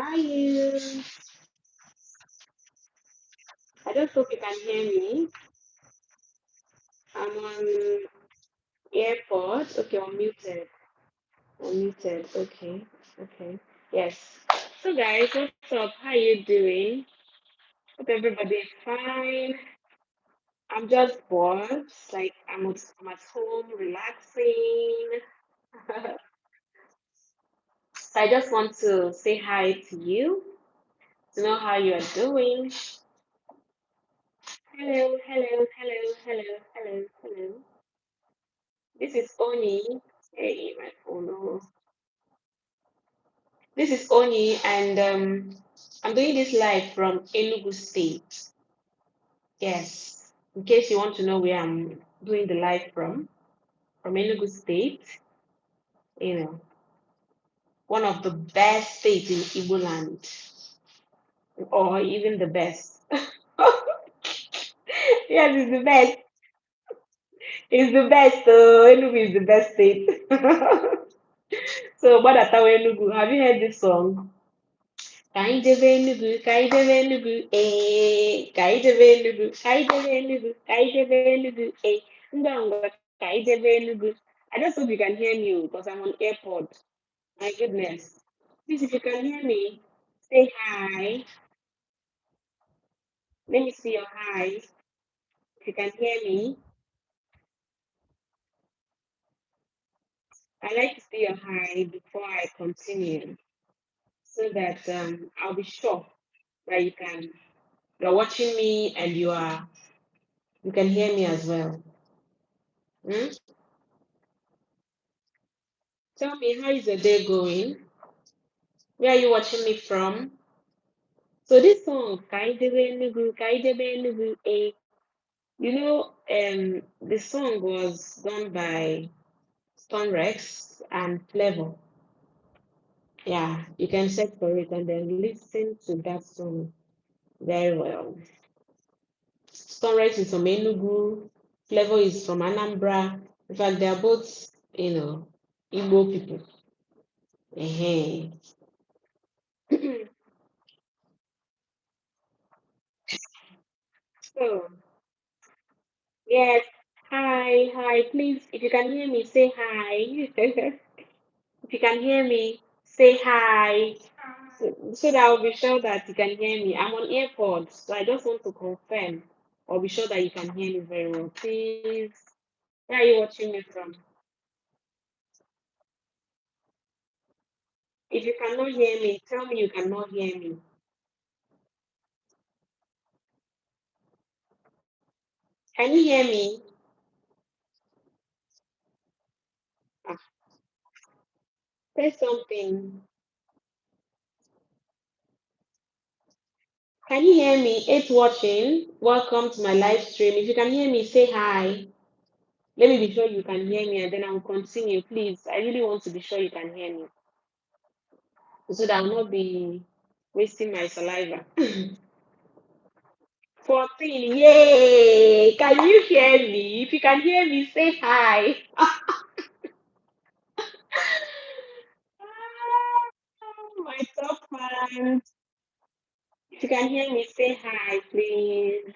are you? I just hope you can hear me. I'm on AirPods. Okay, unmuted. Unmuted. Okay. Okay. Yes. So guys, what's up? How you doing? Hope everybody is fine. I'm just bored. Like I'm at home relaxing. So I just want to say hi to you, to know how you are doing. Hello, hello, hello, hello, hello, hello. This is Onyi. Hey, my phone. Oh. This is Onyi, and I'm doing this live from Enugu State. Yes, in case you want to know where I'm doing the live from Enugu State, you know, one of the best states in Igbo land, or even the best. Yes, it's the best. It's the best. Enugu is the best state. So, Badatawa Enugu, have you heard this song? Kaidebe Enugu, Kaidebe Enugu, Kaidebe Enugu, Kaidebe Enugu, Kaidebe Enugu, Ngwangwa, Kaidebe Enugu. I just hope you can hear me because I'm on AirPod. My goodness. Please, if you can hear me, say hi. Let me see your hi. If you can hear me, I like to see your hi before I continue so that I'll be sure that you're watching me and you can hear me as well. Hmm? Tell me, how is your day going? Where are you watching me from? So this song, Kaidebe Enugu, Kaidebe Enugu, the song was done by Stone Rex and Flavor. Yeah, you can search for it and then listen to that song very well. Stone Rex is from Enugu, Flavor is from Anambra. In fact, they are both, Igbo people. Ehen. So, yes, hi, hi, please, if you can hear me, say hi. If you can hear me, say hi. So that I'll be sure that you can hear me. I'm on AirPods, so I just want to confirm. I'll be sure that you can hear me very well. Please, where are you watching me from? If you cannot hear me, tell me you cannot hear me. Can you hear me? Ah, say something. Can you hear me? It's watching. Welcome to my live stream. If you can hear me, say hi. Let me be sure you can hear me and then I'll continue. Please, I really want to be sure you can hear me so that I'll not be wasting my saliva. 14, yay! Can you hear me? If you can hear me, say hi. My top fans. If you can hear me, say hi, please.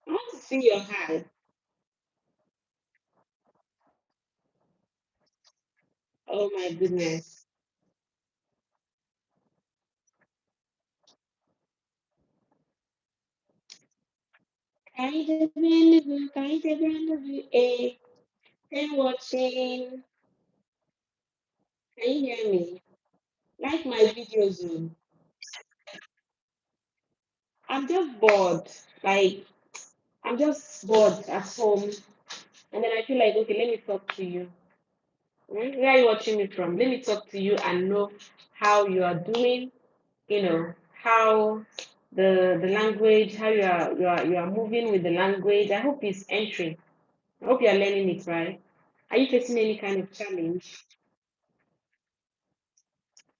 I want to see your hi. Oh my goodness. Hey, watching. Can you hear me? Like my videos. Oh. I'm just bored. Like, I'm just bored at home. And then I feel like, okay, let me talk to you. Where are you watching me from? Let me talk to you and know how you are doing, how the language, how you are moving with the language. I hope it's entering. I hope you are learning it, right? Are you facing any kind of challenge?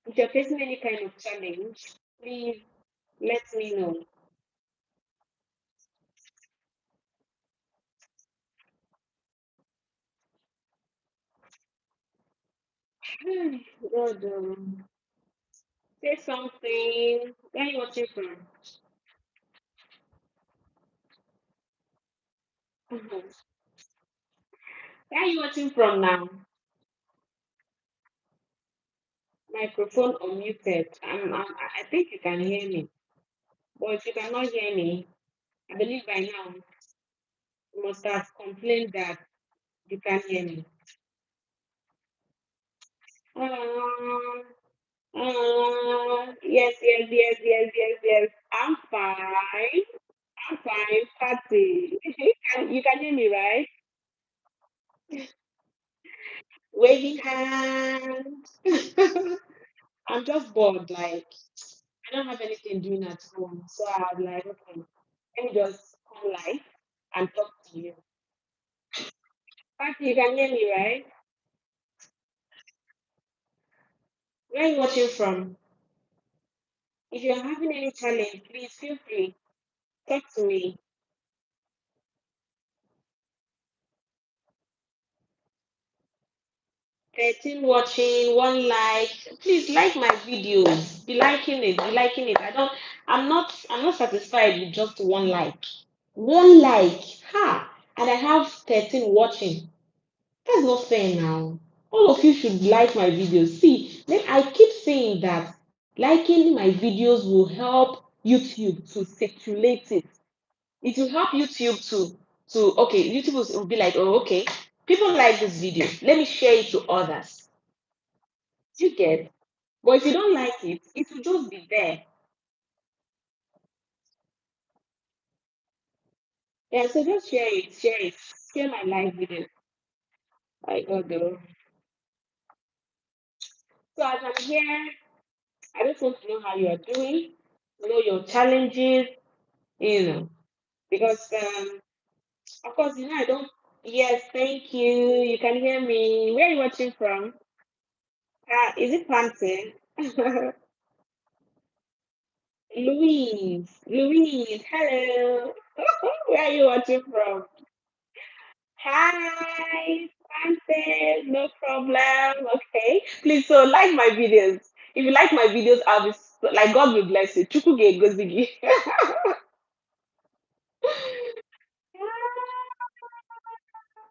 If you're facing any kind of challenge, please let me know. God, say something. Where are you watching from? Mhm. Where are you watching from now? Microphone unmuted. I think you can hear me. But if you cannot hear me, I believe by now you must have complained that you can't hear me. Uh, yes, yes, yes, yes, yes, yes. I'm fine. I'm fine, Patty. You can hear me, right? Waving hand. I'm just bored. Like, I don't have anything doing at home. So I'm like, okay, let me just come live and talk to you. Patty, you can hear me, right? Where are you watching from? If you're having any challenge, please feel free. Talk to me. 13 watching, one like. Please like my videos. Be liking it. Be liking it. I'm not satisfied with just one like. One like. Ha! And I have 13 watching. That's not fair now. All of you should like my videos. See, then I keep saying that liking my videos will help YouTube to circulate it. It will help YouTube to okay, YouTube will be like, oh, okay, people like this video. Let me share it to others. Do you get? But if you don't like it, it will just be there. Yeah, so just share it, share my live video. I got the. So as I'm here, I just want to know how you are doing, know your challenges, you know, because of course, I don't. Yes, thank you. You can hear me. Where are you watching from? Is it Plantain? Louise, hello. Where are you watching from? Hi, Francis, no problem. Okay, please, so like my videos. If you like my videos, I'll be like, God will bless you. Chukuge gozigi.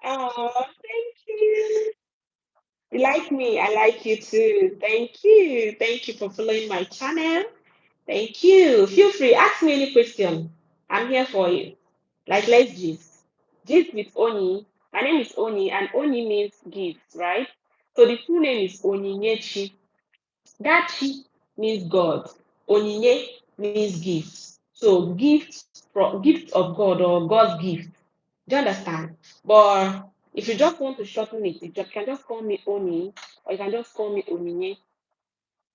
Oh, thank you. You like me? I like you too. Thank you. Thank you for following my channel. Thank you. Feel free. Ask me any question. I'm here for you. Like, let's gist. Gist with Onyi. My name is Onyi, and Onyi means gift, right? So the full name is Onyinyechi. That chi means God. Onyinye means gift. So gift of God or God's gift. Do you understand? But if you just want to shorten it, you can just call me Oni, or you can just call me Onyinye.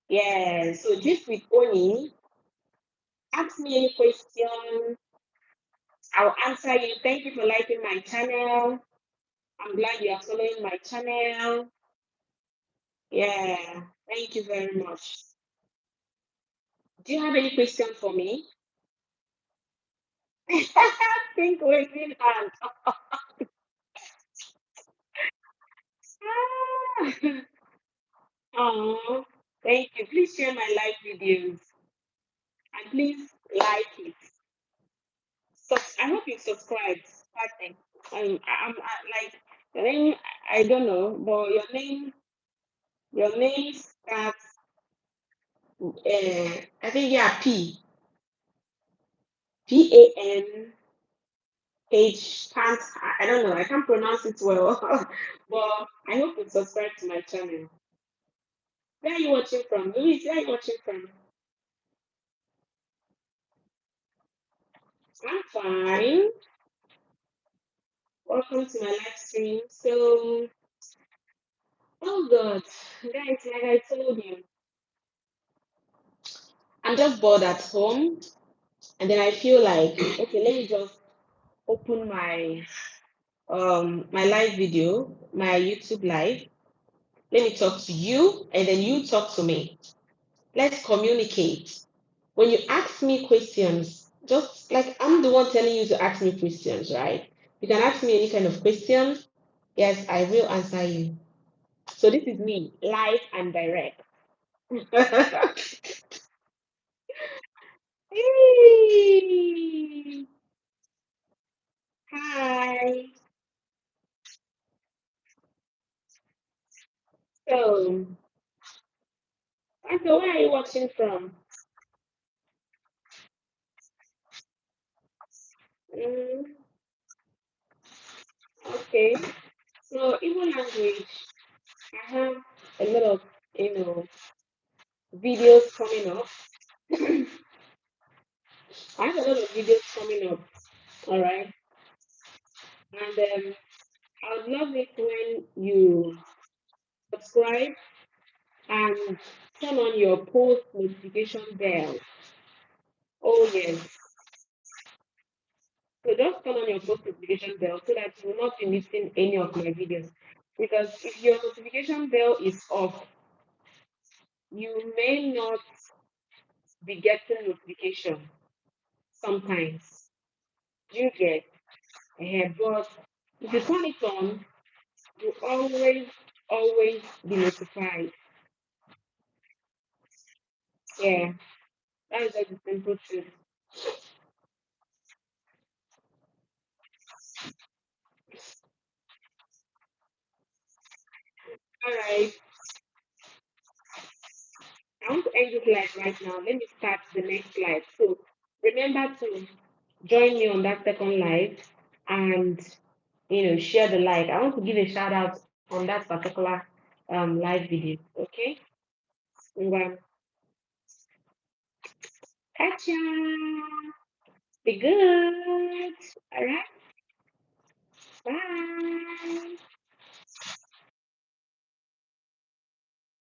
Yeah. So gist with Oni. Ask me any question. I'll answer you. Thank you for liking my channel. I'm glad you are following my channel. Yeah, thank you very much. Do you have any question for me? Think waving hand. Oh, thank you. Please share my live videos and please like it. I hope you subscribe. Starting. Like your name. I don't know, but your name starts. I think yeah, Pan. Can't I don't know, I can't pronounce it well. But I hope you subscribe to my channel. Where are you watching from? Louise, where are you watching from? I'm fine. Welcome to my live stream. So, oh God, guys, like I told you, I'm just bored at home, and then I feel like, okay, let me just open my live video, my YouTube live. Let me talk to you, and then you talk to me. Let's communicate. When you ask me questions, just like I'm the one telling you to ask me questions, right? You can ask me any kind of questions. Yes, I will answer you. So this is me, live and direct. Hey, hi. So, Uncle, where are you watching from? Mm, okay. So, Igbo language, I have a lot of, you know, videos coming up. I have a lot of videos coming up, all right? And I would love it when you subscribe and turn on your post notification bell. Oh, yes. So just turn on your post notification bell so that you will not be missing any of my videos. Because if your notification bell is off, you may not be getting notification sometimes. You get but if you turn it on, you always be notified. Yeah, that is just the simple truth. All right, I want to end this live right now. Let me start the next live. So remember to join me on that second live and share the live. I want to give a shout out on that particular live video. Okay? Ngwa, catch ya. Be good. All right. Bye.